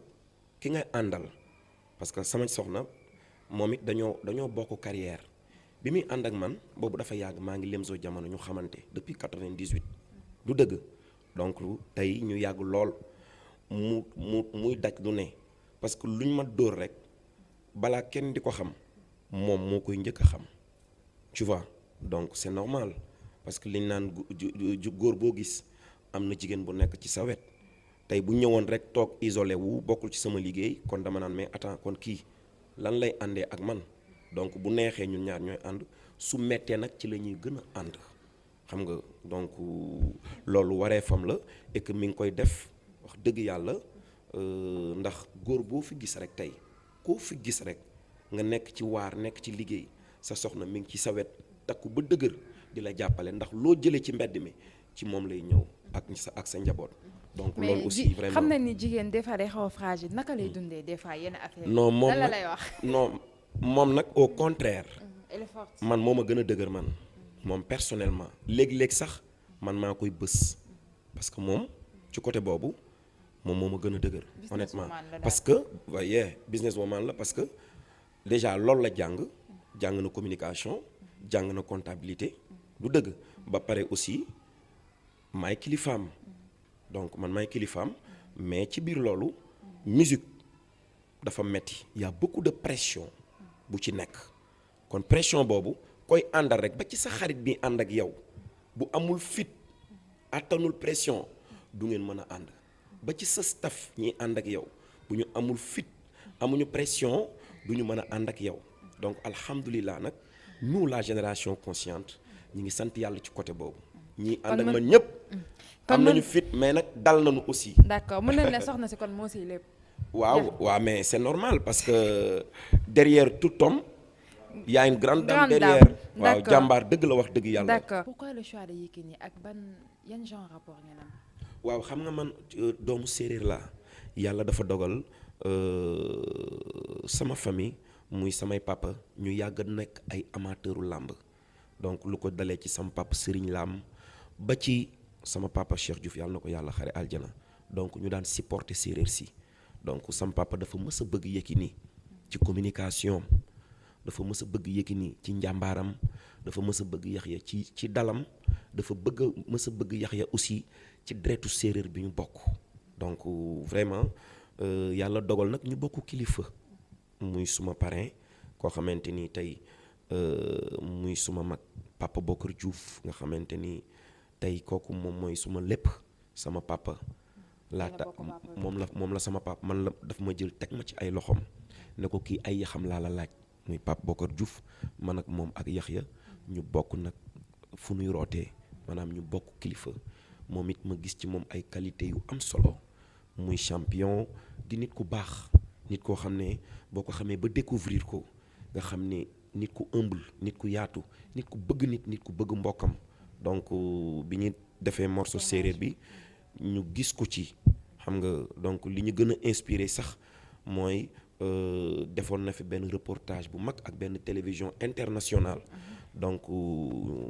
[SPEAKER 2] ki ngay àndal parce que sama soxna moom it dañoo bokk carrière bi muy ànd ak man boobu dafa yàgg maa ngi Lemzo jamono ñu xamante depuis 98 du dëgg donc tey ñu yàgg lool muy daj lu ne parce que luñ ma dóor rek balaa kenn di ko xam moom moo koy njëkk a xam tu vois donc c'est normal parce que liñ naan góor boo gis am na jigéen bu nekk ci sa wet tey bu ñëwoon rek toog isolé wu bokkul ci sama liggéey kon dama naan mais attends kon kii lan lay àndee ak man donc bu neexee ñun ñaar ñooy ànd su mettee nag ci la ñuy gën a ànd xam nga donc loolu waree fam la et que mi ngi koy def wax dëgg yàlla ndax góor boo fi gis rek tey koo fi gis rek nga nekk ci waar nekk ci liggéey sa soxna mi ngi ci sa wet takku ba dëgër di la jàppale ndax loo jëlee ci mbedd mi ci moom lay ñëw ak sa njaboot. donc loolu aussi vraiment
[SPEAKER 1] xam na ni jigéen des fois day xaw a fragile naka lay dundee des fois yenn affaire
[SPEAKER 2] non moom
[SPEAKER 1] lan la lay wax.
[SPEAKER 2] non moom nag au contraire.
[SPEAKER 1] elle est forte.
[SPEAKER 2] man moo ma gën a dëgër man. moom personnellement léegi-léegi sax man maa koy bës parce que moom ci côté boobu moom moo ma gën a dëgër. honnêtement parce que voyez businesswoman la parce que déjà loolu la jàng na communication jàng na comptabilité du dëgg ba pare aussi maay kilifaam donc man maay kilifaam mais ci biir loolu musique dafa metti y a beaucoup de pression bu ci nekk kon pression boobu koy àndal rek ba ci sa xarit bi ànd ak yow bu amul fit attanul pression du ngeen mën a ànd ba ci sa staff ñi ànd ak yow bu ñu amul fit amuñu pression du ñu mën a ànd ak yow donc alhamdulilah nag nous la génération consciente ñi ngi sant yàlla ci côté boobu ñi ànd ak man ñëpp am nañu fit mais nag dal nañu aussi.
[SPEAKER 1] d'accord mën nañ ne soxna si kon moo siy lépp.
[SPEAKER 2] waaw mais c'est normal parce que derrière tout homme il y a une grande dame derrière. waaw
[SPEAKER 1] d'accord
[SPEAKER 2] jàmbaar dëgg la wax dëgg yàlla.
[SPEAKER 1] d'accord pourquoi le choix de Yékini ak yan genre rapport ngeen am.
[SPEAKER 2] waaw xam nga man doomu séeréer laa yàlla dafa dogal sama famille muy samay papa ñu yàgg nekk ay amateuru làmb donc lu ko dalee ci sama papa Serigne Lam ba ci sama papa Cheikh Diouf yàlla na ko yàlla xare aljana donc ñu daan supporter séeréer si donc sama papa dafa mës a bëgg Yékini ci communication dafa mës a bëgg Yékini ci njàmbaaram dafa mës a bëgg Yaxya ci dalam dafa mës a bëgg Yaxya aussi ci deretu séeréer bi ñu bokk donc vraiment yàlla dogal nag ñu bokk kilifa muy suma parrain koo xamante ni tey muy suma mag papa Bokar Diouf nga xamante ni tey kooku moom mooy suma lépp sama papa laata moom la sama papa man la daf ma jël teg ma ci ay loxoom ne ko kii ay yaxam laa la laaj muy papa Bokar Diouf man ak moom ak Yaxya ñu bokk nag fu nuy rootee maanaam ñu bokk kilifa moom it ma gis ci moom ay qualité yu am solo muy champion di nit ku baax nit koo xam ne boo ko xamee ba découvrir ko nga xam ne nit ku humble nit ku yaatu nit ku bëgg nit ku bëgg mbokkam donc bi ñu defee morceau séeréer bi ñu gis ko ci xam nga donc li ñu gën a inspiré sax mooy defoon na fi benn reportage bu mag ak benn télévision internationale donc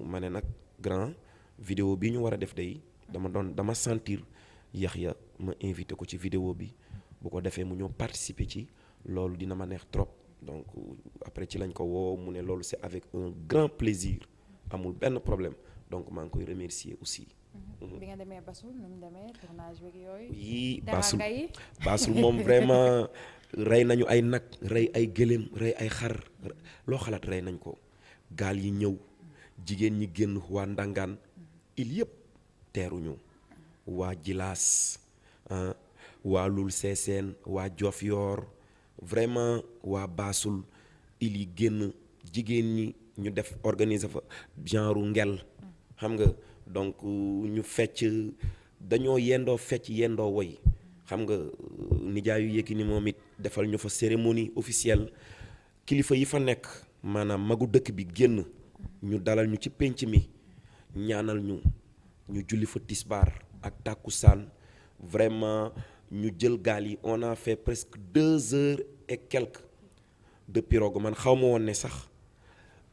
[SPEAKER 2] ma ne nag grand vidéo bi ñu war a def day dama sentir Yaxya ma invité ko ci vidéo bi bu ko defee mu ñëw participer ci loolu dina ma neex trop donc après ci lañ ko woo mu ne loolu c'est avec un grand plaisir amul benn problème donc maa ngi koy remercier aussi.
[SPEAKER 1] bi nga demee Bassoul nu mu demee tournage beeg yooyu.
[SPEAKER 2] yii Bassoul moom vraiment rey nañu ay nag rey ay gëléem rey ay xar loo xalaat rey nañ ko gaal yi ñëw jigéen ñi génn waa Ndangaan il yëpp teeruñu waa Jilaas waa Lul Seeseen waa Diofior vraiment waa Bassoul il yi génn jigéen ñi ñu def organiser fa genre ngel xam nga donc ñu fecc dañoo yendoo fecc yendoo woy xam nga nijaayu Yékini moom it defal ñu fa cérémonie officielle kilifa yi fa nekk maanaam magu dëkk bi génn ñu dalal ñu ci pénc mi ñaanal ñu julli fa tisbaar ak tàkkusaan vraiment ñu jël gaal yi on a fait presque 2 heures et quelques de pirogue man xaw ma woon ne sax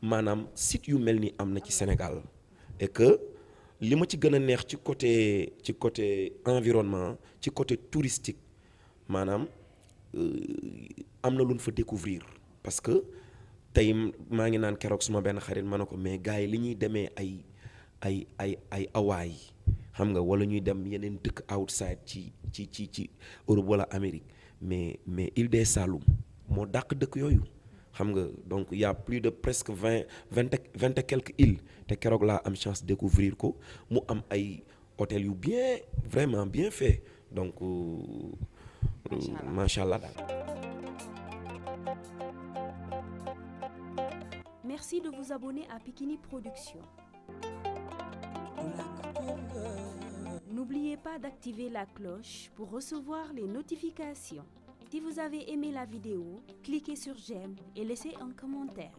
[SPEAKER 2] maanaam site yu mel ni am na ci Sénégal et que li ma ci gën a neex ci côté environnement ci côté touristique maanaam am na lu ñu fa découvrir parce que tey maa ngi naan keroog suma benn xarit ma ne ko mais gars yi li ñuy demee ay Hawaï xam nga wala ñuy dem yeneen dëkk outside ci Europe wala Amérique mais île des Saloum moo dàq dëkk yooyu xam nga donc y a plus de presque 20 et quelques îles te keroog laa am chance découvrir ko mu am ay hôtel yu bien vraiment bien fait donc macha allah daal.
[SPEAKER 3] Merci de vous abonner à Pikini Production. N'oubliez pas d'activer la cloche pour recevoir les notifications. Si vous avez aimé la vidéo, cliquez sur j'aime et laissez un commentaire.